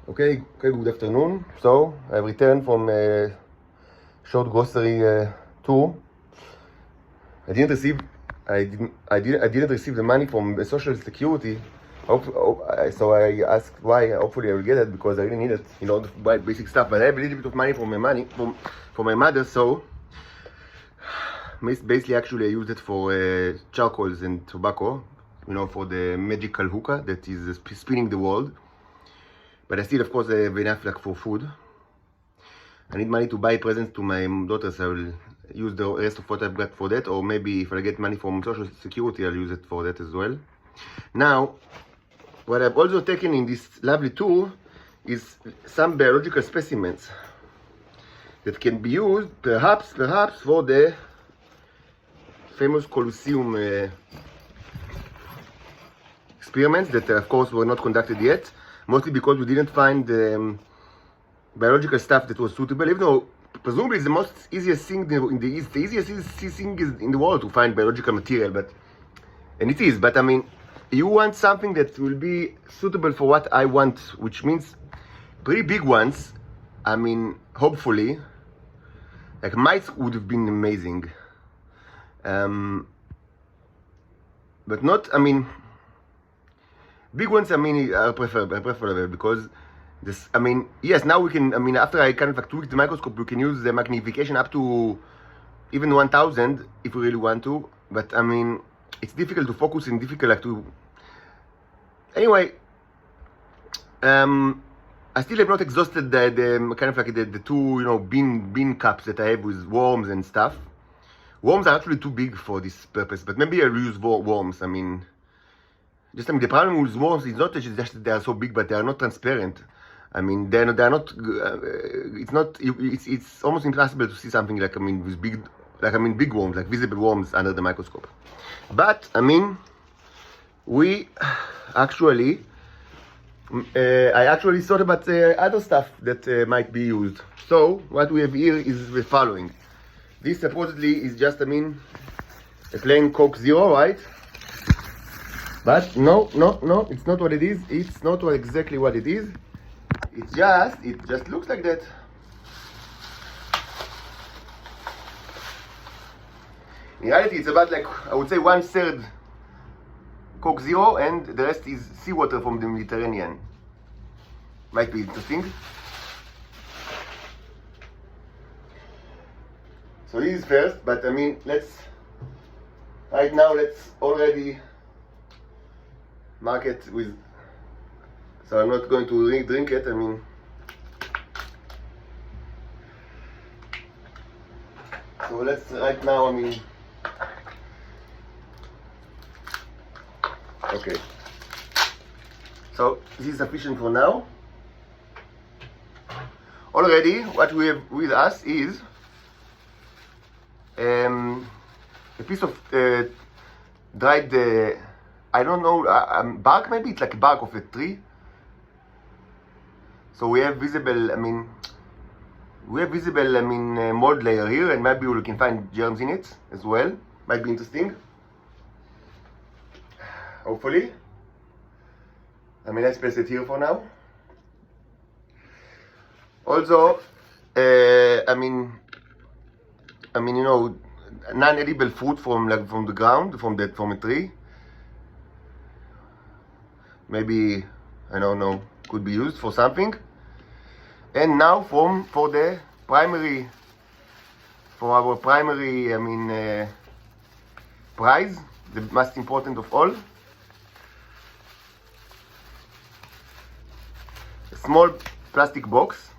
Okay, good afternoon. So I've returned from a short grocery tour. I didn't receive the money from the Social Security. So I asked why. Hopefully I will get it because I really need it in order to buy basic stuff. But I have a little bit of money from my mother. So basically, actually, I used it for charcoals and tobacco. For the magical hookah that is spinning the world. But I still, of course, have enough for food. I need money to buy presents to my daughters. I will use the rest of what I've got for that, or maybe if I get money from Social Security, I'll use it for that as well. Now, what I've also taken in this lovely tour is some biological specimens that can be used, perhaps, for the famous Colosseum experiments that, of course, were not conducted yet. Mostly because we didn't find biological stuff that was suitable, even though presumably it's the easiest thing in the East. The easiest thing is in the world to find biological material, and it is. But I mean, you want something that will be suitable for what I want, which means pretty big ones. I mean, hopefully, like mice would have been amazing, but not. I mean. Big ones, I mean, are preferable because this. I mean, yes. Now we can. I mean, after I kind of tweak the microscope, we can use the magnification up to even 1000 if we really want to. But I mean, it's difficult to focus and difficult to. Anyway, I still have not exhausted the kind of like the two bean cups that I have with worms and stuff. Worms are actually too big for this purpose, but maybe I'll use worms. I mean, the problem with worms is not just that they are so big, but they are not transparent. I mean, they are not. It's almost impossible to see something like with big worms, like visible worms under the microscope. But I mean, I actually thought about other stuff that might be used. So what we have here is the following. This supposedly is just a plain Coke Zero, right? But no, it's not what it is. It's not exactly what it is. It just looks like that. In reality, it's about I would say 1/3 Coke Zero and the rest is seawater from the Mediterranean. Might be interesting. So this is first, but I mean, let's already mark it with, so I'm not going to drink it. I mean, so let's right now. I mean, okay. So this is sufficient for now. Already, what we have with us is a piece of dried. I don't know, bark maybe? It's like a bark of a tree. So we have visible, mold layer here, and maybe we can find germs in it as well. Might be interesting. Hopefully. I mean, let's place it here for now. Also, non-edible fruit from the ground, from a tree. Maybe, I don't know, could be used for something. And now for our primary, prize, the most important of all. A small plastic box.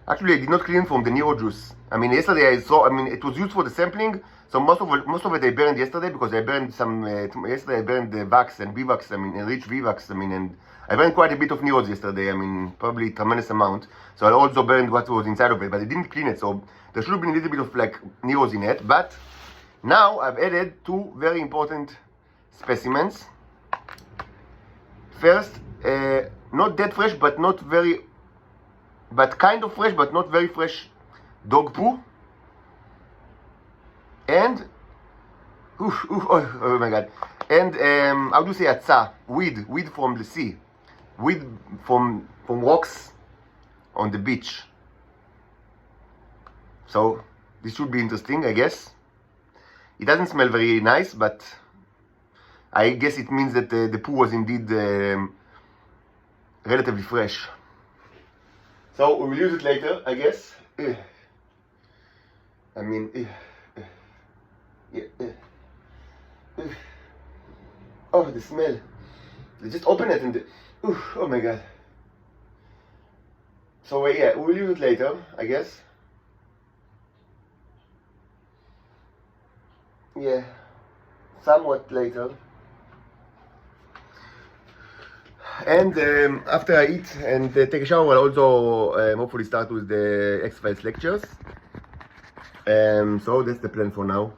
Actually, I did not clean from the Nero juice. I mean, yesterday I saw, it was used for the sampling. So most of it I burned yesterday because I burned some, yesterday I burned the Vax and Vivax, enriched Vivax, and I burned quite a bit of Neros yesterday, probably a tremendous amount. So I also burned what was inside of it, but I didn't clean it, so there should have been a little bit of Neros in it. But now I've added two very important specimens. First, not that fresh, but kind of fresh, but not very fresh dog poo. And oh my god, And how do you say atza? Weed from the sea, weed from rocks on the beach. So this should be interesting, I guess. It doesn't smell very nice, but I guess it means that the poo was indeed relatively fresh. So we will use it later, I guess. I mean, oh, the smell. They just open it and oh my god. So yeah, we'll use it later, I guess. Yeah, somewhat later. And after I eat and take a shower, I'll also hopefully start with the X-Files lectures. So that's the plan for now.